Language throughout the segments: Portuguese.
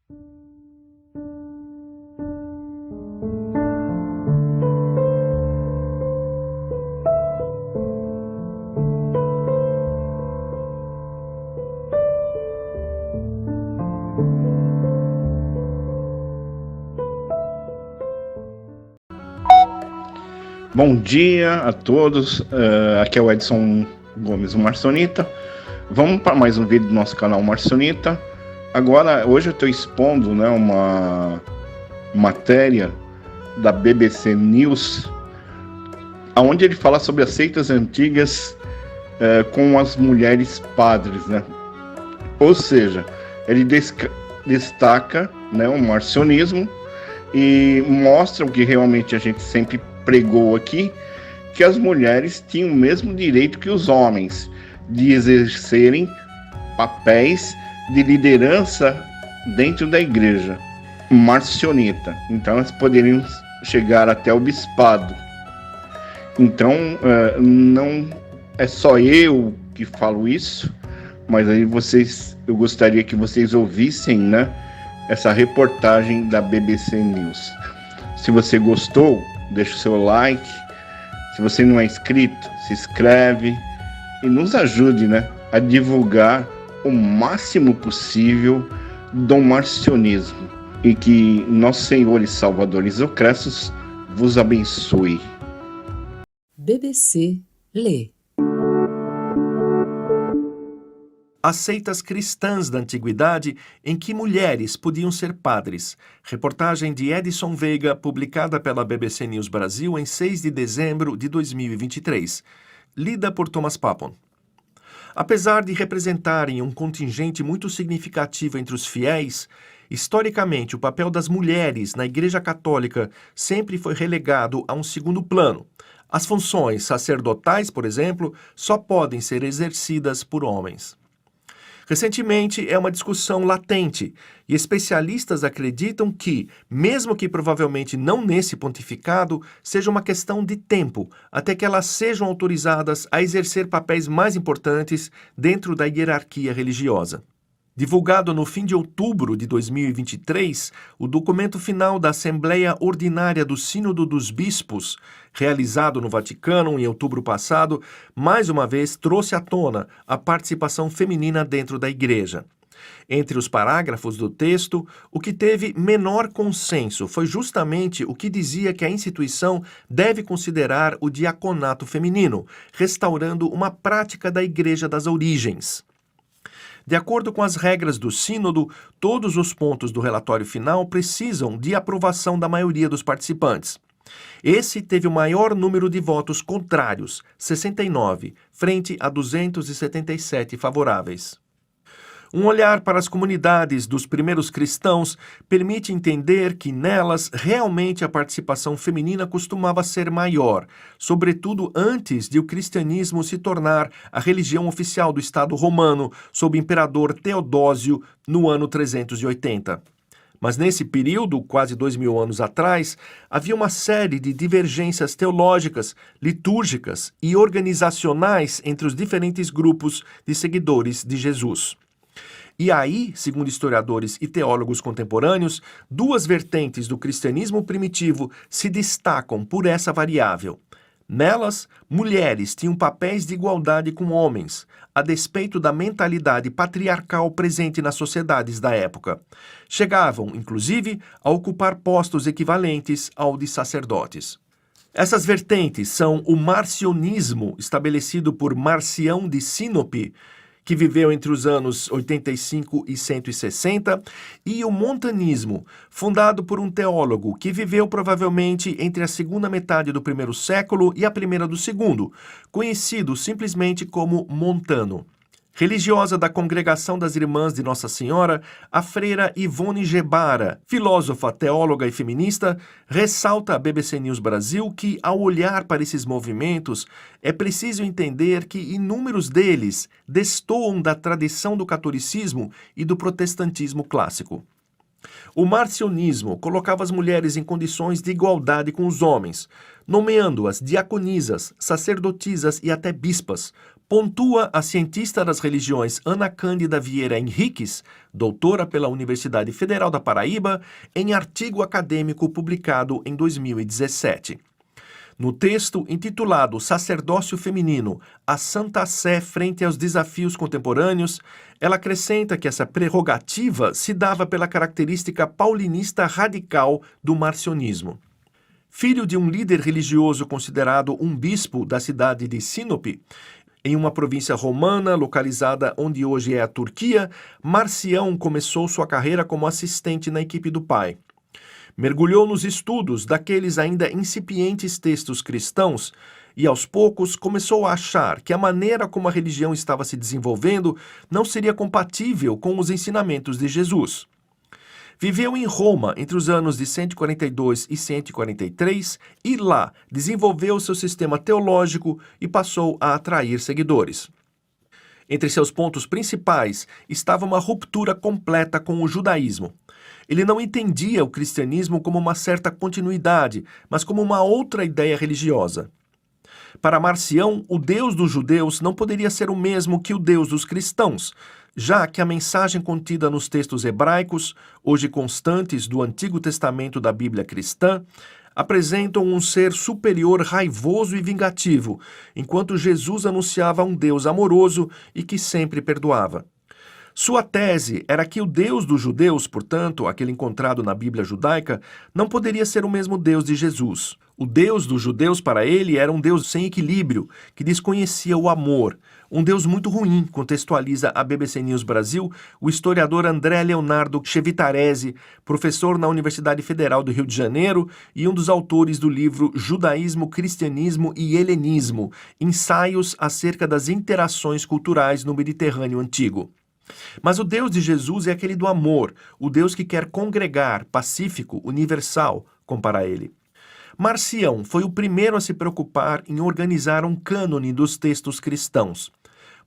Bom dia a todos, aqui é o Edson Gomes, o Marcionita. Vamos para mais um vídeo do nosso canal Marcionita. Hoje eu estou expondo, uma matéria da BBC News, onde ele fala sobre as seitas antigas com as mulheres padres, Ou seja, ele destaca o marcionismo e mostra o que realmente a gente sempre pregou aqui, que as mulheres tinham o mesmo direito que os homens de exercerem papéis de liderança dentro da igreja marcionita. Então elas poderiam chegar até o bispado. Então não é só eu que falo isso, mas aí eu gostaria que vocês ouvissem, essa reportagem da BBC News. Se você gostou, deixa o seu like. Se você não é inscrito, se inscreve e nos ajude, a divulgar o máximo possível do marcionismo. E que nosso Senhor e Salvador Jesus Cristo vos abençoe. BBC lê. As seitas cristãs da antiguidade em que mulheres podiam ser padres. Reportagem de Edson Veiga, publicada pela BBC News Brasil em 6 de dezembro de 2023. Lida por Thomas Papon. Apesar de representarem um contingente muito significativo entre os fiéis, historicamente o papel das mulheres na Igreja Católica sempre foi relegado a um segundo plano. As funções sacerdotais, por exemplo, só podem ser exercidas por homens. Recentemente, é uma discussão latente e especialistas acreditam que, mesmo que provavelmente não nesse pontificado, seja uma questão de tempo até que elas sejam autorizadas a exercer papéis mais importantes dentro da hierarquia religiosa. Divulgado no fim de outubro de 2023, o documento final da Assembleia Ordinária do Sínodo dos Bispos, realizado no Vaticano em outubro passado, mais uma vez trouxe à tona a participação feminina dentro da Igreja. Entre os parágrafos do texto, o que teve menor consenso foi justamente o que dizia que a instituição deve considerar o diaconato feminino, restaurando uma prática da Igreja das Origens. De acordo com as regras do Sínodo, todos os pontos do relatório final precisam de aprovação da maioria dos participantes. Esse teve o maior número de votos contrários, 69, frente a 277 favoráveis. Um olhar para as comunidades dos primeiros cristãos permite entender que nelas realmente a participação feminina costumava ser maior, sobretudo antes de o cristianismo se tornar a religião oficial do Estado romano sob o imperador Teodósio no ano 380. Mas nesse período, quase 2000 anos atrás, havia uma série de divergências teológicas, litúrgicas e organizacionais entre os diferentes grupos de seguidores de Jesus. E aí, segundo historiadores e teólogos contemporâneos, duas vertentes do cristianismo primitivo se destacam por essa variável. Nelas, mulheres tinham papéis de igualdade com homens, a despeito da mentalidade patriarcal presente nas sociedades da época. Chegavam, inclusive, a ocupar postos equivalentes ao de sacerdotes. Essas vertentes são o marcionismo, estabelecido por Marcião de Sinope, que viveu entre os anos 85 e 160, e o montanismo, fundado por um teólogo que viveu provavelmente entre a segunda metade do primeiro século e a primeira do segundo, conhecido simplesmente como Montano. Religiosa da Congregação das Irmãs de Nossa Senhora, a freira Ivone Gebara, filósofa, teóloga e feminista, ressalta à BBC News Brasil que, ao olhar para esses movimentos, é preciso entender que inúmeros deles destoam da tradição do catolicismo e do protestantismo clássico. O marcionismo colocava as mulheres em condições de igualdade com os homens, nomeando-as diaconisas, sacerdotisas e até bispas, pontua a cientista das religiões Ana Cândida Vieira Henriques, doutora pela Universidade Federal da Paraíba, em artigo acadêmico publicado em 2017. No texto intitulado Sacerdócio Feminino, a Santa Sé frente aos desafios contemporâneos, ela acrescenta que essa prerrogativa se dava pela característica paulinista radical do marcionismo. Filho de um líder religioso considerado um bispo da cidade de Sinope, em uma província romana localizada onde hoje é a Turquia, Marcião começou sua carreira como assistente na equipe do pai. Mergulhou nos estudos daqueles ainda incipientes textos cristãos e, aos poucos, começou a achar que a maneira como a religião estava se desenvolvendo não seria compatível com os ensinamentos de Jesus. Viveu em Roma entre os anos de 142 e 143 e lá desenvolveu seu sistema teológico e passou a atrair seguidores. Entre seus pontos principais estava uma ruptura completa com o judaísmo. Ele não entendia o cristianismo como uma certa continuidade, mas como uma outra ideia religiosa. Para Marcião, o Deus dos judeus não poderia ser o mesmo que o Deus dos cristãos, já que a mensagem contida nos textos hebraicos, hoje constantes do Antigo Testamento da Bíblia cristã, apresentam um ser superior raivoso e vingativo, enquanto Jesus anunciava um Deus amoroso e que sempre perdoava. Sua tese era que o Deus dos judeus, portanto, aquele encontrado na Bíblia judaica, não poderia ser o mesmo Deus de Jesus. O Deus dos judeus, para ele, era um Deus sem equilíbrio, que desconhecia o amor. Um Deus muito ruim, contextualiza a BBC News Brasil o historiador André Leonardo Chevitarese, professor na Universidade Federal do Rio de Janeiro e um dos autores do livro Judaísmo, Cristianismo e Helenismo, ensaios acerca das interações culturais no Mediterrâneo Antigo. Mas o Deus de Jesus é aquele do amor, o Deus que quer congregar, pacífico, universal, compara ele. Marcião foi o primeiro a se preocupar em organizar um cânone dos textos cristãos.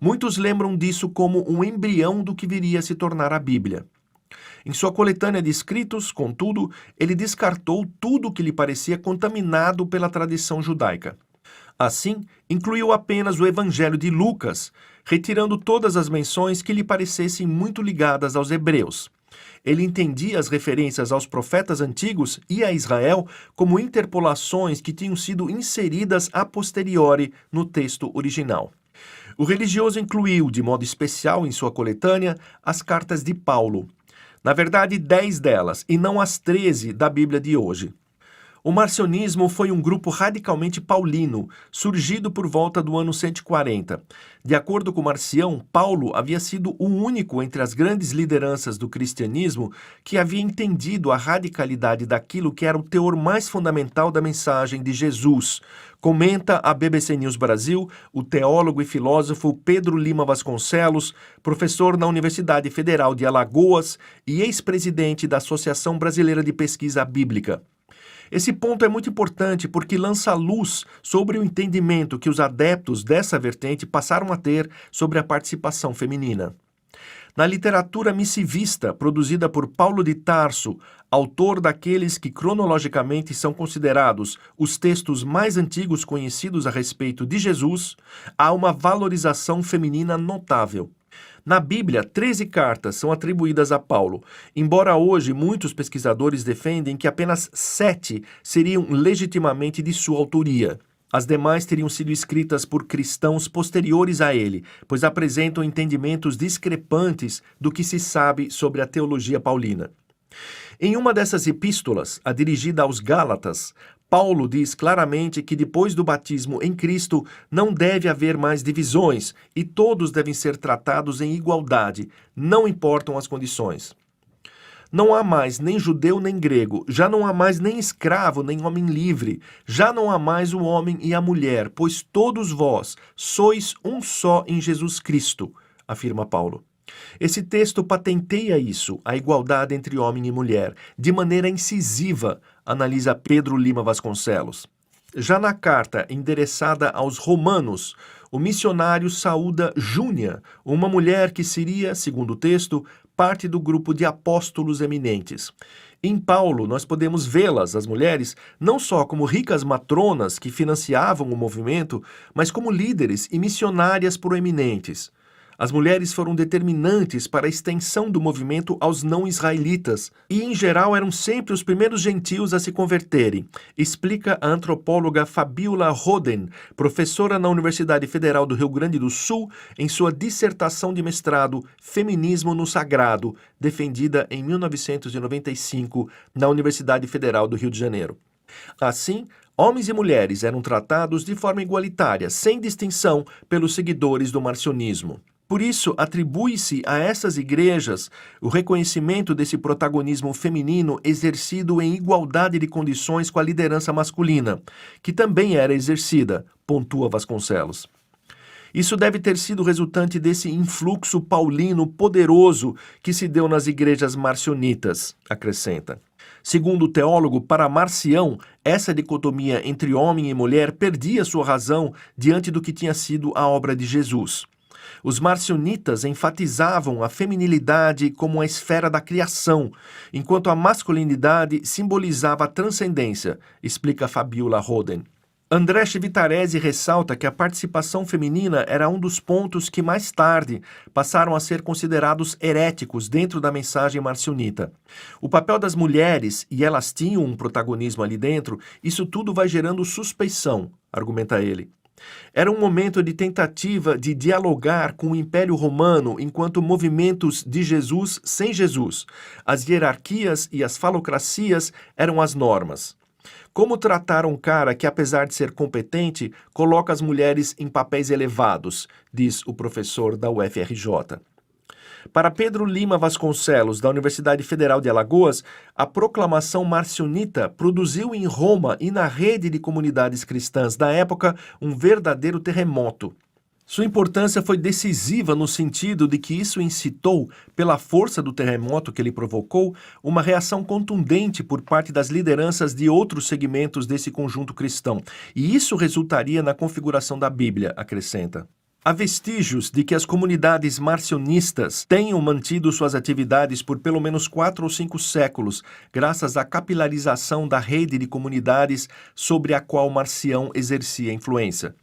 Muitos lembram disso como um embrião do que viria a se tornar a Bíblia. Em sua coletânea de escritos, contudo, ele descartou tudo o que lhe parecia contaminado pela tradição judaica. Assim, incluiu apenas o Evangelho de Lucas, retirando todas as menções que lhe parecessem muito ligadas aos hebreus. Ele entendia as referências aos profetas antigos e a Israel como interpolações que tinham sido inseridas a posteriori no texto original. O religioso incluiu, de modo especial em sua coletânea, as cartas de Paulo. Na verdade, 10 delas, e não as 13 da Bíblia de hoje. O marcionismo foi um grupo radicalmente paulino, surgido por volta do ano 140. De acordo com Marcião, Paulo havia sido o único entre as grandes lideranças do cristianismo que havia entendido a radicalidade daquilo que era o teor mais fundamental da mensagem de Jesus. Comenta a BBC News Brasil o teólogo e filósofo Pedro Lima Vasconcelos, professor na Universidade Federal de Alagoas e ex-presidente da Associação Brasileira de Pesquisa Bíblica. Esse ponto é muito importante porque lança luz sobre o entendimento que os adeptos dessa vertente passaram a ter sobre a participação feminina. Na literatura missivista produzida por Paulo de Tarso, autor daqueles que cronologicamente são considerados os textos mais antigos conhecidos a respeito de Jesus, há uma valorização feminina notável. Na Bíblia, 13 cartas são atribuídas a Paulo, embora hoje muitos pesquisadores defendem que apenas 7 seriam legitimamente de sua autoria. As demais teriam sido escritas por cristãos posteriores a ele, pois apresentam entendimentos discrepantes do que se sabe sobre a teologia paulina. Em uma dessas epístolas, a dirigida aos Gálatas, Paulo diz claramente que depois do batismo em Cristo não deve haver mais divisões e todos devem ser tratados em igualdade, não importam as condições. Não há mais nem judeu nem grego, já não há mais nem escravo nem homem livre, já não há mais o homem e a mulher, pois todos vós sois um só em Jesus Cristo, afirma Paulo. Esse texto patenteia isso, a igualdade entre homem e mulher, de maneira incisiva, analisa Pedro Lima Vasconcelos. Já na carta endereçada aos romanos, o missionário saúda Júnia, uma mulher que seria, segundo o texto, parte do grupo de apóstolos eminentes. Em Paulo, nós podemos vê-las, as mulheres, não só como ricas matronas que financiavam o movimento, mas como líderes e missionárias proeminentes. As mulheres foram determinantes para a extensão do movimento aos não-israelitas e, em geral, eram sempre os primeiros gentios a se converterem, explica a antropóloga Fabiola Roden, professora na Universidade Federal do Rio Grande do Sul, em sua dissertação de mestrado Feminismo no Sagrado, defendida em 1995 na Universidade Federal do Rio de Janeiro. Assim, homens e mulheres eram tratados de forma igualitária, sem distinção, pelos seguidores do marcionismo. Por isso, atribui-se a essas igrejas o reconhecimento desse protagonismo feminino exercido em igualdade de condições com a liderança masculina, que também era exercida, pontua Vasconcelos. Isso deve ter sido resultante desse influxo paulino poderoso que se deu nas igrejas marcionitas, acrescenta. Segundo o teólogo, para Marcião, essa dicotomia entre homem e mulher perdia sua razão diante do que tinha sido a obra de Jesus. Os marcionitas enfatizavam a feminilidade como a esfera da criação, enquanto a masculinidade simbolizava a transcendência, explica Fabiola Roden. André Vitarese ressalta que a participação feminina era um dos pontos que mais tarde passaram a ser considerados heréticos dentro da mensagem marcionita. O papel das mulheres, e elas tinham um protagonismo ali dentro, isso tudo vai gerando suspeição, argumenta ele. Era um momento de tentativa de dialogar com o Império Romano enquanto movimentos de Jesus sem Jesus. As hierarquias e as falocracias eram as normas. Como tratar um cara que, apesar de ser competente, coloca as mulheres em papéis elevados, diz o professor da UFRJ. Para Pedro Lima Vasconcelos, da Universidade Federal de Alagoas, a proclamação marcionita produziu em Roma e na rede de comunidades cristãs da época um verdadeiro terremoto. Sua importância foi decisiva no sentido de que isso incitou, pela força do terremoto que ele provocou, uma reação contundente por parte das lideranças de outros segmentos desse conjunto cristão. E isso resultaria na configuração da Bíblia, acrescenta. Há vestígios de que as comunidades marcionistas tenham mantido suas atividades por pelo menos 4 ou 5 séculos, graças à capilarização da rede de comunidades sobre a qual Marcião exercia influência.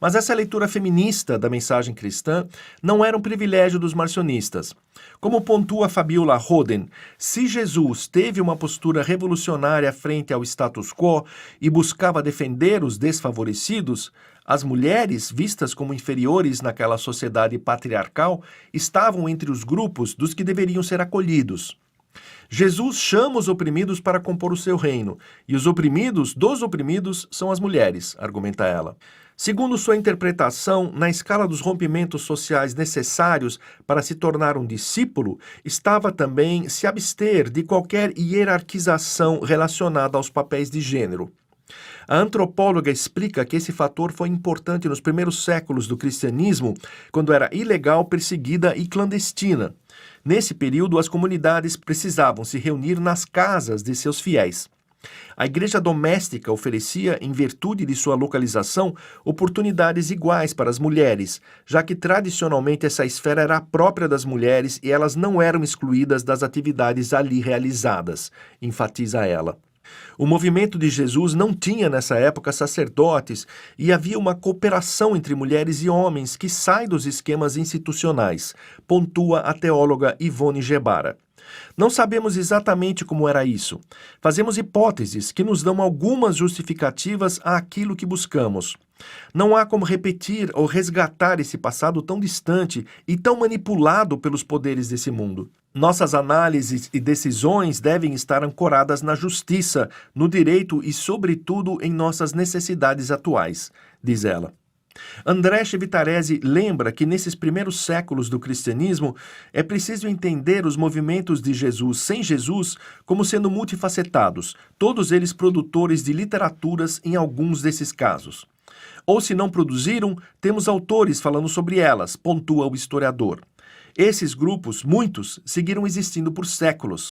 Mas essa leitura feminista da mensagem cristã não era um privilégio dos marcionistas. Como pontua Fabiola Roden, se Jesus teve uma postura revolucionária frente ao status quo e buscava defender os desfavorecidos, as mulheres, vistas como inferiores naquela sociedade patriarcal, estavam entre os grupos dos que deveriam ser acolhidos. Jesus chama os oprimidos para compor o seu reino, e os oprimidos dos oprimidos são as mulheres, argumenta ela. Segundo sua interpretação, na escala dos rompimentos sociais necessários para se tornar um discípulo, estava também se abster de qualquer hierarquização relacionada aos papéis de gênero. A antropóloga explica que esse fator foi importante nos primeiros séculos do cristianismo, quando era ilegal, perseguida e clandestina. Nesse período, as comunidades precisavam se reunir nas casas de seus fiéis. A igreja doméstica oferecia, em virtude de sua localização, oportunidades iguais para as mulheres, já que tradicionalmente essa esfera era própria das mulheres e elas não eram excluídas das atividades ali realizadas, enfatiza ela. O movimento de Jesus não tinha nessa época sacerdotes e havia uma cooperação entre mulheres e homens que sai dos esquemas institucionais, pontua a teóloga Ivone Gebara. Não sabemos exatamente como era isso. Fazemos hipóteses que nos dão algumas justificativas àquilo que buscamos. Não há como repetir ou resgatar esse passado tão distante e tão manipulado pelos poderes desse mundo. Nossas análises e decisões devem estar ancoradas na justiça, no direito e, sobretudo, em nossas necessidades atuais, diz ela. André Vitarese lembra que nesses primeiros séculos do cristianismo é preciso entender os movimentos de Jesus sem Jesus como sendo multifacetados, todos eles produtores de literaturas em alguns desses casos. Ou se não produziram, temos autores falando sobre elas, pontua o historiador. Esses grupos, muitos, seguiram existindo por séculos.